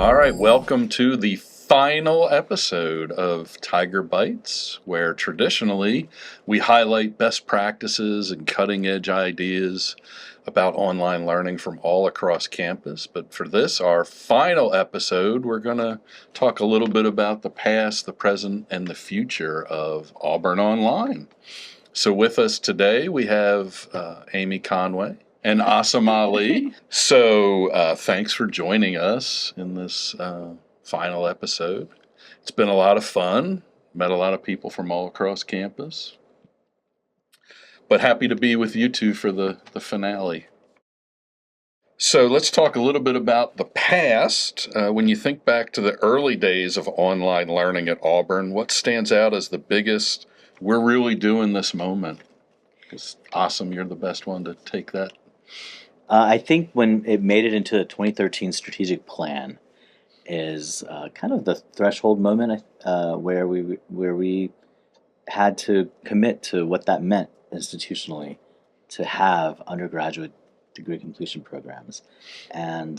All right, welcome to the final episode of TigerBytes, where traditionally we highlight best practices and cutting edge ideas about online learning from all across campus. But for this, our final episode, we're going to talk a little bit about the past, the present, and the future of Auburn Online. So with us today, we have Amy Conway and Asim Ali. So thanks for joining us in this final episode. It's been a lot of fun. Met a lot of people from all across campus. But happy to be with you two for the finale. So let's talk a little bit about the past. When you think back to the early days of online learning at Auburn, what stands out as the biggest, we're really doing this moment? It's awesome. You're the best one to take that. I think when it made it into the 2013 strategic plan is kind of the threshold moment where we had to commit to what that meant institutionally to have undergraduate degree completion programs, and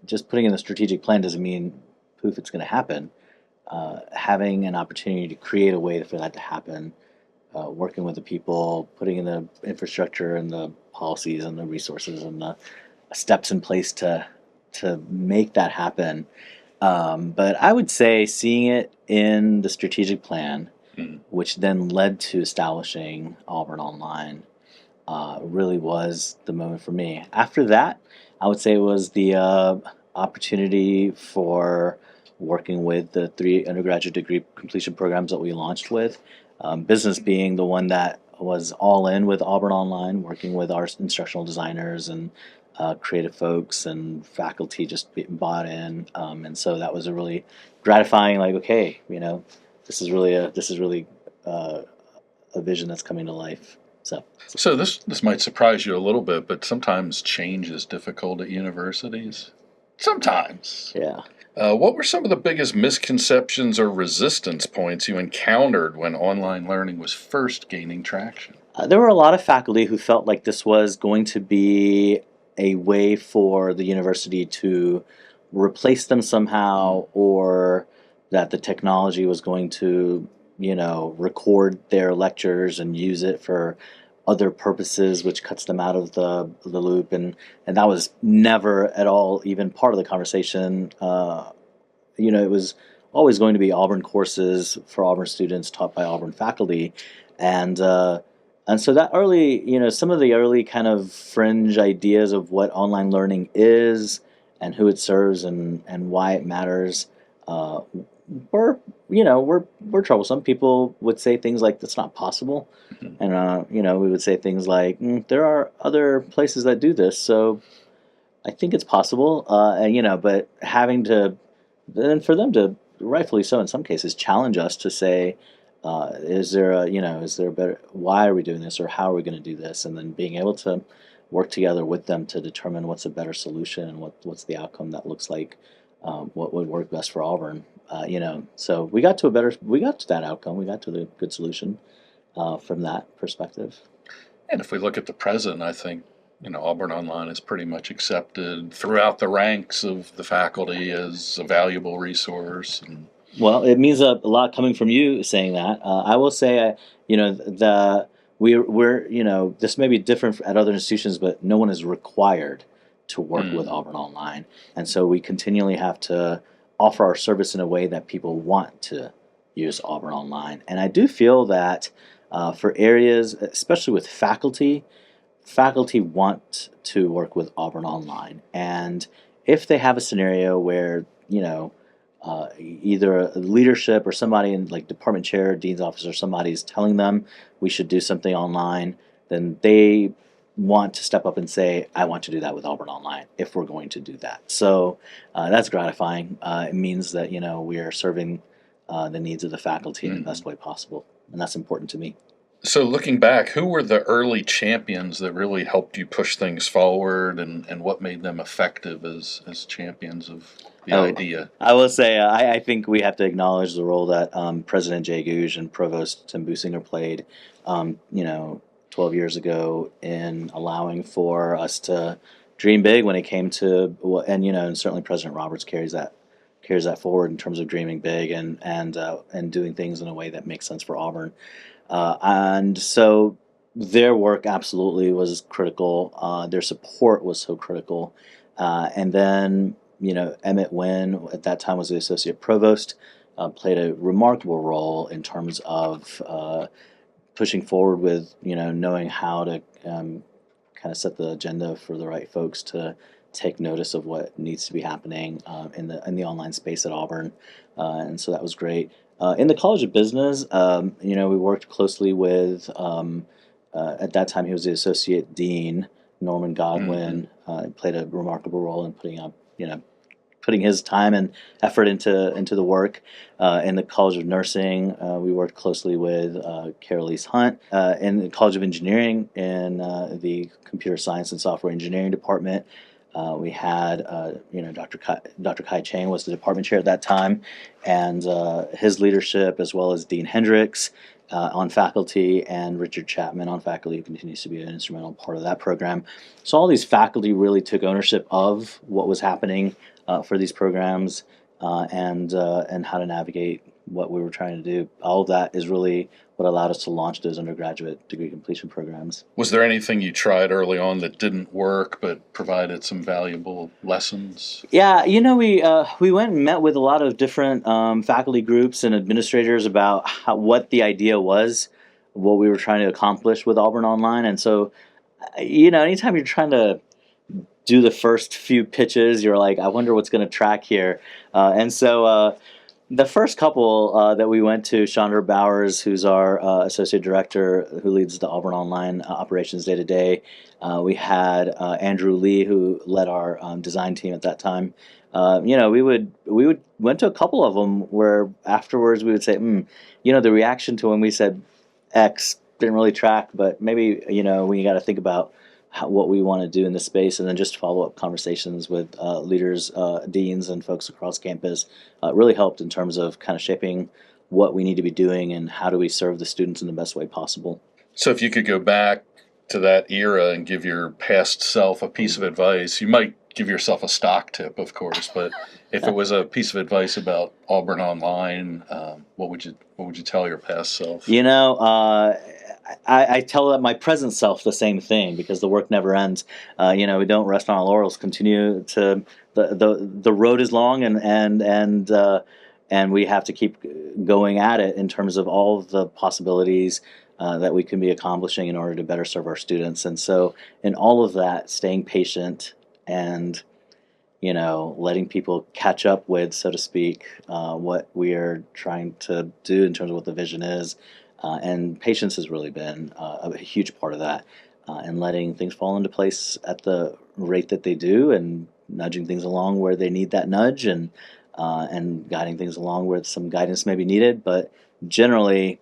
just putting in the strategic plan doesn't mean poof it's going to happen. Having an opportunity to create a way for that to happen, working with the people, putting in the infrastructure and the policies and the resources and the steps in place to make that happen. But I would say seeing it in the strategic plan, which then led to establishing Auburn Online, really was the moment for me. After that, I would say it was the opportunity for working with the 3 undergraduate degree completion programs that we launched with. Business being the one that was all in with Auburn Online, working with our instructional designers and creative folks and faculty just bought in, and so that was a really gratifying. Like, okay, this is really a vision that's coming to life. So this might surprise you a little bit, but sometimes change is difficult at universities. Sometimes. Yeah. What were some of the biggest misconceptions or resistance points you encountered when online learning was first gaining traction? There were a lot of faculty who felt like this was going to be a way for the university to replace them somehow, or that the technology was going to, record their lectures and use it for other purposes, which cuts them out of the loop. And that was never at all even part of the conversation. It was always going to be Auburn courses for Auburn students taught by Auburn faculty. And so that early, some of the early kind of fringe ideas of what online learning is and who it serves and why it matters were troublesome. People would say things like, that's not possible. And, we would say things like, there are other places that do this, so I think it's possible. But having to, then for them to, rightfully so in some cases, challenge us to say, is there a better, why are we doing this, or how are we going to do this? And then being able to work together with them to determine what's a better solution and what's the outcome that looks like, what would work best for Auburn. So we got to that outcome. We got to the good solution from that perspective. And if we look at the present, I think Auburn Online is pretty much accepted throughout the ranks of the faculty as a valuable resource. Well, it means a lot coming from you saying that. I will say, we're this may be different at other institutions, but no one is required to work with Auburn Online, and so we continually have to offer our service in a way that people want to use Auburn Online. And I do feel that for areas, especially with faculty want to work with Auburn Online, and if they have a scenario where either a leadership or somebody in like department chair, dean's office, or somebody is telling them we should do something online, then they want to step up and say, I want to do that with Auburn Online if we're going to do that. So that's gratifying. It means that we are serving the needs of the faculty in the best way possible, and that's important to me. So looking back, who were the early champions that really helped you push things forward, and what made them effective as champions of the idea? I will say, I think we have to acknowledge the role that President Jay Gouge and Provost Tim Businger played, 12 years ago in allowing for us to dream big when it came to, and and certainly President Roberts carries that forward in terms of dreaming big and doing things in a way that makes sense for Auburn. And so their work absolutely was critical. Their support was so critical. And then, Emmett Wynn at that time was the associate provost, played a remarkable role in terms of pushing forward with, knowing how to kind of set the agenda for the right folks to take notice of what needs to be happening in the online space at Auburn, and so that was great. In the College of Business, we worked closely with. At that time, he was the associate dean, Norman Godwin. Played a remarkable role in putting his time and effort into the work. In the College of Nursing, we worked closely with Carolise Hunt. In the College of Engineering, in the Computer Science and Software Engineering department, we had Dr. Kai Chang was the department chair at that time, and his leadership, as well as Dean Hendricks on faculty, and Richard Chapman on faculty, who continues to be an instrumental part of that program. So all these faculty really took ownership of what was happening for these programs, and how to navigate what we were trying to do. All of that is really what allowed us to launch those undergraduate degree completion programs. Was there anything you tried early on that didn't work but provided some valuable lessons? Yeah, we went and met with a lot of different faculty groups and administrators about what the idea was, what we were trying to accomplish with Auburn Online. And so, anytime you're trying to do the first few pitches, you're like, I wonder what's going to track here. And so the first couple that we went to, Chandra Bowers, who's our associate director who leads the Auburn Online operations day to day. We had Andrew Lee, who led our design team at that time. We went to a couple of them where afterwards we would say, the reaction to when we said X didn't really track, but maybe we got to think about what we want to do in this space, and then just follow-up conversations with leaders, deans, and folks across campus really helped in terms of kind of shaping what we need to be doing and how do we serve the students in the best way possible. So if you could go back to that era and give your past self a piece of advice, you might give yourself a stock tip, of course, but if it was a piece of advice about Auburn Online, what would you tell your past self? I tell my present self the same thing, because the work never ends. We don't rest on our laurels. Continue to the road is long, and we have to keep going at it in terms of all of the possibilities that we can be accomplishing in order to better serve our students. And so, in all of that, staying patient and letting people catch up with, so to speak, what we are trying to do in terms of what the vision is. And patience has really been a huge part of that, and letting things fall into place at the rate that they do, and nudging things along where they need that nudge, and guiding things along where some guidance may be needed, but generally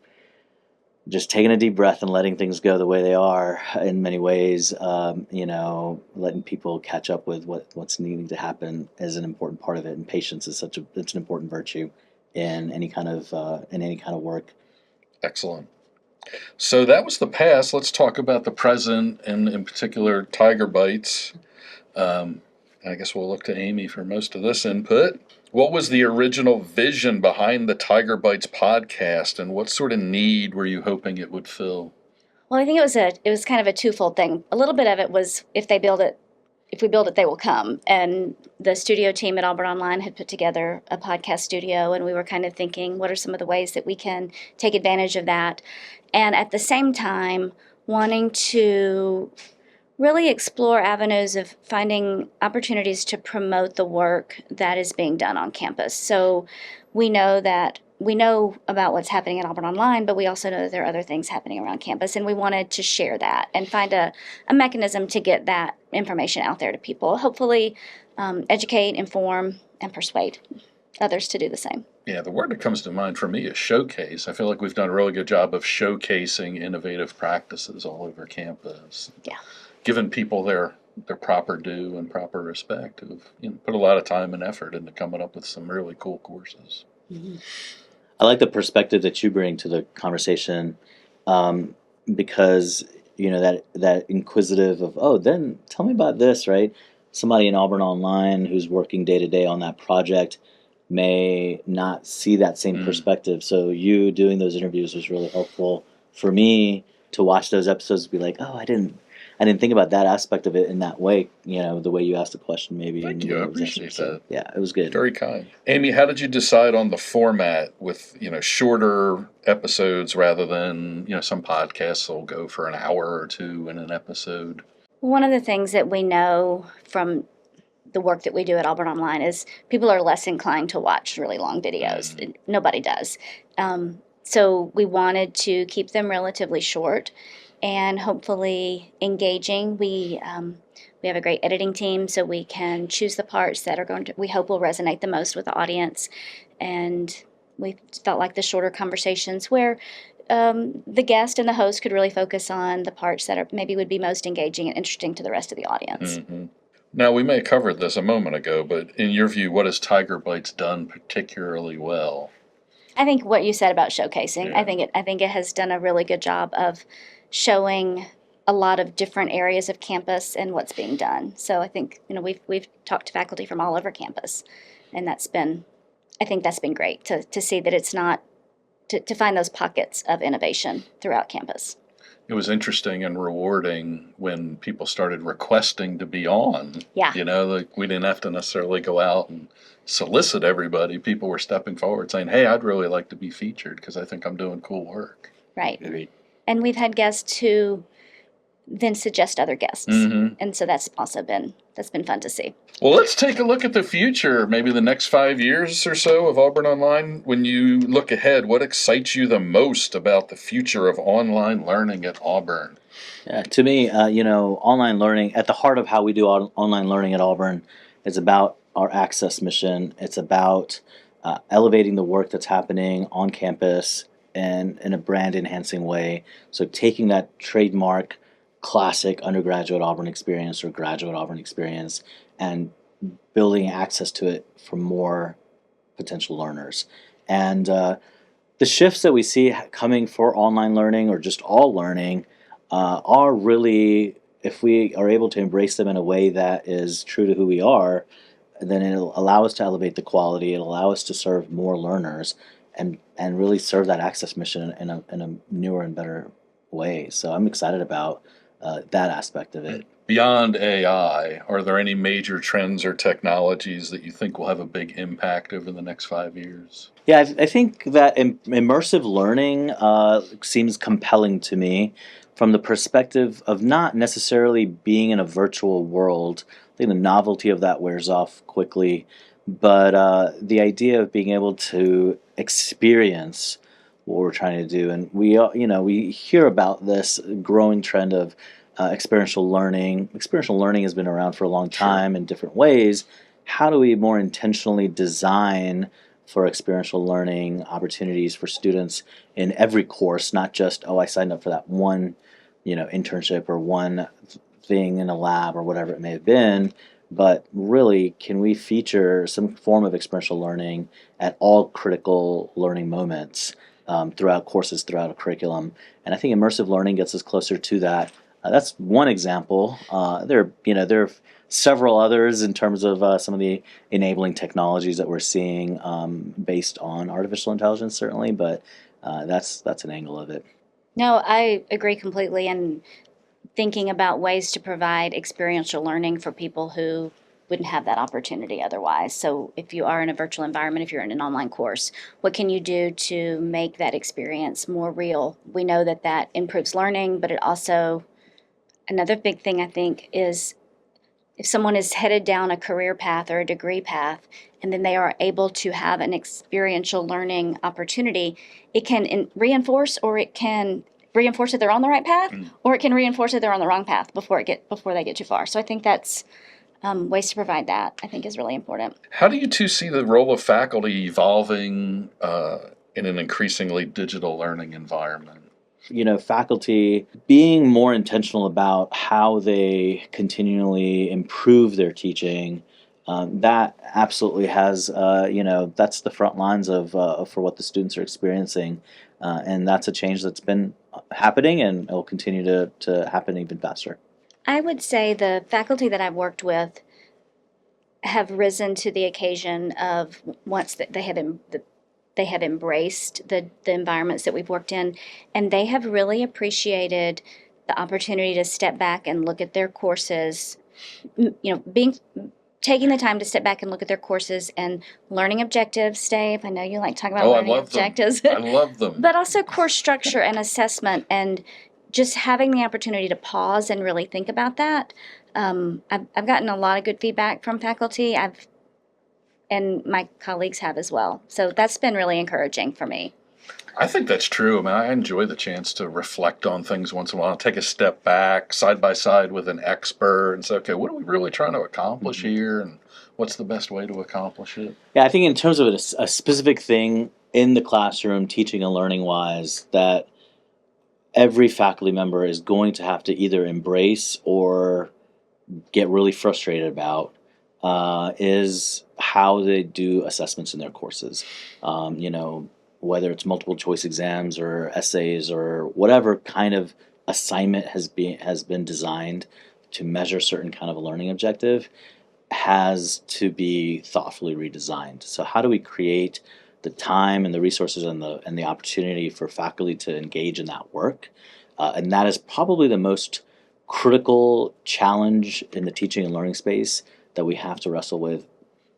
just taking a deep breath and letting things go the way they are in many ways. Letting people catch up with what's needing to happen is an important part of it, and patience is it's an important virtue in any kind of work. Excellent. So that was the past. Let's talk about the present, and in particular, TigerBytes. I guess we'll look to Amy for most of this input. What was the original vision behind the TigerBytes podcast, and what sort of need were you hoping it would fill? Well, I think it was kind of a twofold thing. A little bit of it was, if we build it, they will come. And the studio team at Auburn Online had put together a podcast studio, and we were kind of thinking, what are some of the ways that we can take advantage of that? And at the same time, wanting to really explore avenues of finding opportunities to promote the work that is being done on campus. So we know about what's happening at Auburn Online, but we also know that there are other things happening around campus, and we wanted to share that and find a mechanism to get that information out there to people. Hopefully educate, inform, and persuade others to do the same. Yeah, the word that comes to mind for me is showcase. I feel like we've done a really good job of showcasing innovative practices all over campus. Yeah. Giving people their proper due and proper respect. Who've put a lot of time and effort into coming up with some really cool courses. Mm-hmm. I like the perspective that you bring to the conversation, because that inquisitive of, then tell me about this, right? somebody in Auburn Online who's working day to day on that project may not see that same perspective. So you doing those interviews was really helpful for me to watch those episodes and be like, oh, I didn't think about that aspect of it in that way. The way you asked the question, maybe. Thank and the you. way I it was answered. appreciate So, that. yeah, it was good. Very kind. Amy, how did you decide on the format with, shorter episodes rather than, some podcasts will go for an hour or two in an episode? One of the things that we know from the work that we do at Auburn Online is people are less inclined to watch really long videos. Nobody does. So we wanted to keep them relatively short and hopefully engaging. We have a great editing team, so we can choose the parts that are we hope will resonate the most with the audience. And we felt like the shorter conversations where the guest and the host could really focus on the parts that maybe would be most engaging and interesting to the rest of the audience. Mm-hmm. Now, we may have covered this a moment ago, but in your view, what has TigerBytes done particularly well? I think what you said about showcasing, Yeah. I think it has done a really good job of showing a lot of different areas of campus and what's being done. So I think we've talked to faculty from all over campus, and I think that's been great to see that it's not to find those pockets of innovation throughout campus. It was interesting and rewarding when people started requesting to be on. Yeah. We didn't have to necessarily go out and solicit everybody. People were stepping forward saying, hey, I'd really like to be featured because I think I'm doing cool work. Right. Agreed. And we've had guests who then suggest other guests. Mm-hmm. And so that's been fun to see. Well, let's take a look at the future, maybe the next 5 years or so of Auburn Online. When you look ahead, what excites you the most about the future of online learning at Auburn? Yeah, to me, online learning, at the heart of how we do online learning at Auburn, is about our access mission. It's about elevating the work that's happening on campus and in a brand enhancing way. So taking that trademark classic undergraduate Auburn experience or graduate Auburn experience and building access to it for more potential learners. And the shifts that we see coming for online learning or just all learning are really, if we are able to embrace them in a way that is true to who we are, then it'll allow us to elevate the quality. It'll allow us to serve more learners and really serve that access mission in a newer and better way. So I'm excited about that aspect of it. Beyond AI, are there any major trends or technologies that you think will have a big impact over the next 5 years? Yeah, I think that immersive learning seems compelling to me from the perspective of not necessarily being in a virtual world. I think the novelty of that wears off quickly, but the idea of being able to experience what we're trying to do, and we hear about this growing trend of experiential learning. Experiential learning has been around for a long time in different ways. How do we more intentionally design for experiential learning opportunities for students in every course, not just, oh, I signed up for that one, internship or one thing in a lab or whatever it may have been, but really, can we feature some form of experiential learning at all critical learning moments throughout courses, throughout a curriculum? And I think immersive learning gets us closer to that. That's one example. There are several others in terms of some of the enabling technologies that we're seeing based on artificial intelligence, certainly, but that's an angle of it. No, I agree completely. And thinking about ways to provide experiential learning for people who wouldn't have that opportunity otherwise. So if you are in a virtual environment, if you're in an online course, what can you do to make that experience more real? We know that improves learning, but it also, another big thing I think is if someone is headed down a career path or a degree path, and then they are able to have an experiential learning opportunity, it can reinforce, or it can reinforce that they're on the right path, or it can reinforce that they're on the wrong path before they get too far. So I think that's ways to provide that, I think, is really important. How do you two see the role of faculty evolving in an increasingly digital learning environment? Faculty being more intentional about how they continually improve their teaching, that absolutely has, that's the front lines of for what the students are experiencing. And that's a change that's been happening and it will continue to happen even faster. I would say the faculty that I've worked with have risen to the occasion of once that they have embraced the environments that we've worked in, and they have really appreciated the opportunity to step back and look at their courses, being taking the time to step back and look at their courses and learning objectives. Dave, I know you like talking about learning objectives. I love them. But also course structure and assessment, and just having the opportunity to pause and really think about that. I've gotten a lot of good feedback from faculty. And my colleagues have as well. So that's been really encouraging for me. I think that's true. I mean, I enjoy the chance to reflect on things once in a while, take a step back, side by side with an expert, and say, okay, what are we really trying to accomplish here, and what's the best way to accomplish it? Yeah, I think in terms of a specific thing in the classroom, teaching and learning wise, that every faculty member is going to have to either embrace or get really frustrated about is how they do assessments in their courses. Whether it's multiple choice exams or essays or whatever kind of assignment has been designed to measure certain kind of a learning objective, has to be thoughtfully redesigned. So how do we create the time and the resources and the opportunity for faculty to engage in that work? And that is probably the most critical challenge in the teaching and learning space that we have to wrestle with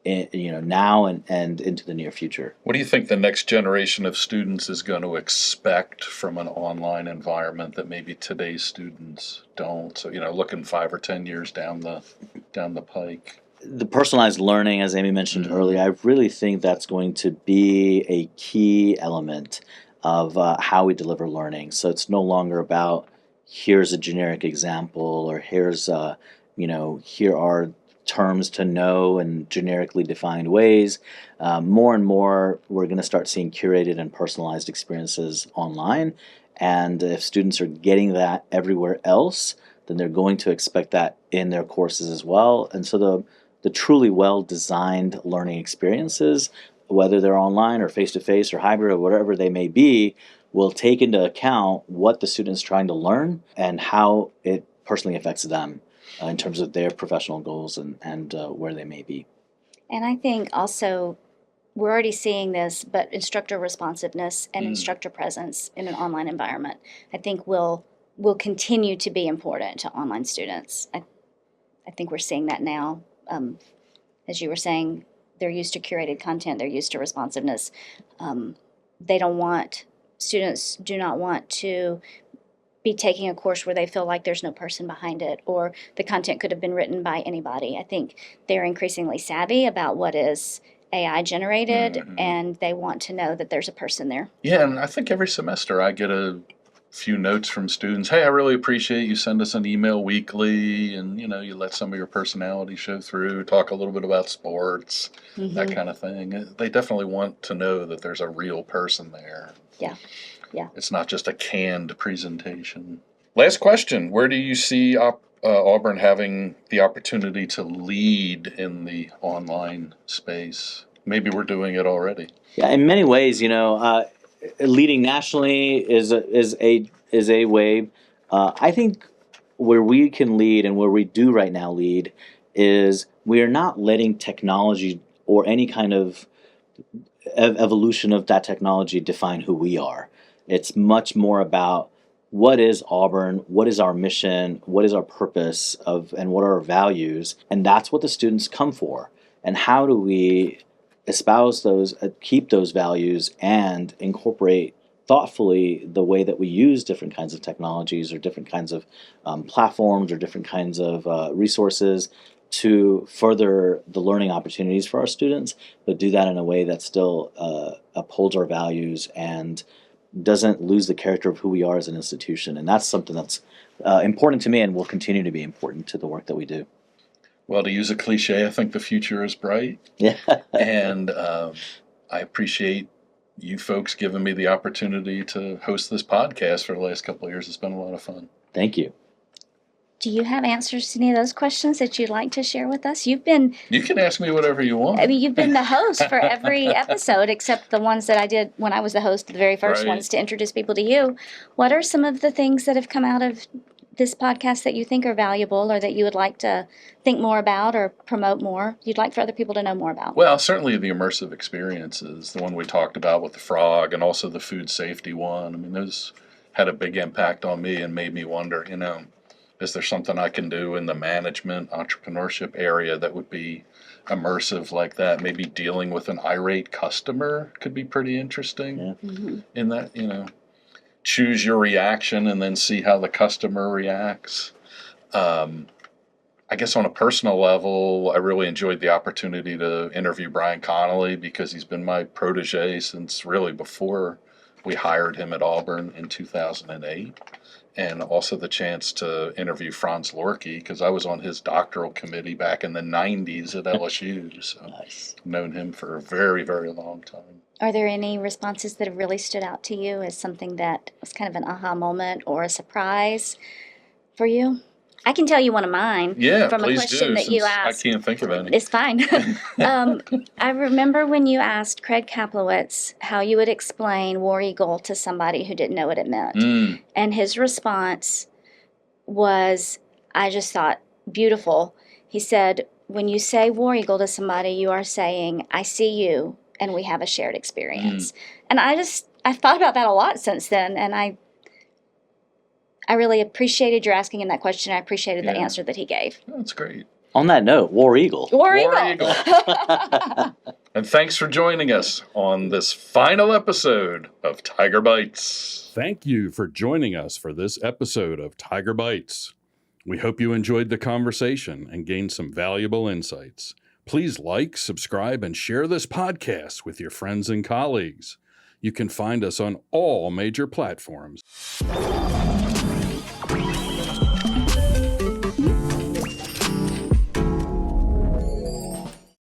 now and into the near future. What do you think the next generation of students is going to expect from an online environment that maybe today's students don't? So, looking 5 or 10 years down the pike. The personalized learning, as Amy mentioned earlier, I really think that's going to be a key element of how we deliver learning. So it's no longer about here's a generic example or here's here are terms to know in generically defined ways. More and more, we're going to start seeing curated and personalized experiences online. And if students are getting that everywhere else, then they're going to expect that in their courses as well. And so the truly well-designed learning experiences, whether they're online or face-to-face or hybrid or whatever they may be, will take into account what the student's trying to learn and how it personally affects them in terms of their professional goals and where they may be. And I think also we're already seeing this, but instructor responsiveness and instructor presence in an online environment, I think will continue to be important to online students. I think we're seeing that now. As you were saying, they're used to curated content, they're used to responsiveness. Students do not want to be taking a course where they feel like there's no person behind it or the content could have been written by anybody. I think they're increasingly savvy about what is AI generated, and they want to know that there's a person there. Yeah, and I think every semester I get a few notes from students. Hey, I really appreciate you send us an email weekly, and you let some of your personality show through, talk a little bit about sports, that kind of thing. They definitely want to know that there's a real person there. Yeah. It's not just a canned presentation. Last question. Where do you see Auburn having the opportunity to lead in the online space? Maybe we're doing it already. Yeah, in many ways, leading nationally is a way. I think where we can lead and where we do right now lead is we are not letting technology or any kind of evolution of that technology define who we are. It's much more about what is Auburn, what is our mission, what is our purpose and what are our values, and that's what the students come for. And how do we espouse those, keep those values, and incorporate thoughtfully the way that we use different kinds of technologies or different kinds of platforms or different kinds of resources to further the learning opportunities for our students, but do that in a way that still upholds our values and doesn't lose the character of who we are as an institution. And that's something that's important to me and will continue to be important to the work that we do. Well, to use a cliche, I think the future is bright. Yeah. And I appreciate you folks giving me the opportunity to host this podcast for the last couple of years. It's been a lot of fun. Thank you. Do you have answers to any of those questions that you'd like to share with us? You can ask me whatever you want. I mean, you've been the host for every episode except the ones that I did when I was the host, the very first ones to introduce people to you. What are some of the things that have come out of this podcast that you think are valuable or that you would like to think more about or promote more, you'd like for other people to know more about? Well, certainly the immersive experiences, the one we talked about with the frog and also the food safety one. I mean, those had a big impact on me and made me wonder, is there something I can do in the management, entrepreneurship area that would be immersive like that? Maybe dealing with an irate customer could be pretty interesting. Yeah. Mm-hmm. In that, choose your reaction and then see how the customer reacts. I guess on a personal level, I really enjoyed the opportunity to interview Brian Connolly because he's been my protege since really before we hired him at Auburn in 2008. And also the chance to interview Franz Lorke because I was on his doctoral committee back in the 90s at LSU. So Nice. I've known him for a very, very long time. Are there any responses that have really stood out to you as something that was kind of an aha moment or a surprise for you? I can tell you one of mine Yeah, from a please question do, that you since asked. I can't think of any. It's fine. I remember when you asked Craig Kaplowitz how you would explain War Eagle to somebody who didn't know what it meant. Mm. And his response was, I just thought, beautiful. He said, when you say War Eagle to somebody, you are saying, I see you, and we have a shared experience. And I've thought about that a lot since then, and I really appreciated your asking him that question. I appreciated the Yeah. answer that he gave. That's great. On that note, War Eagle. War War Eagle. And thanks for joining us on this final episode of Tiger Bites. Thank you for joining us for this episode of Tiger Bites. We hope you enjoyed the conversation and gained some valuable insights. Please like, subscribe, and share this podcast with your friends and colleagues. You can find us on all major platforms.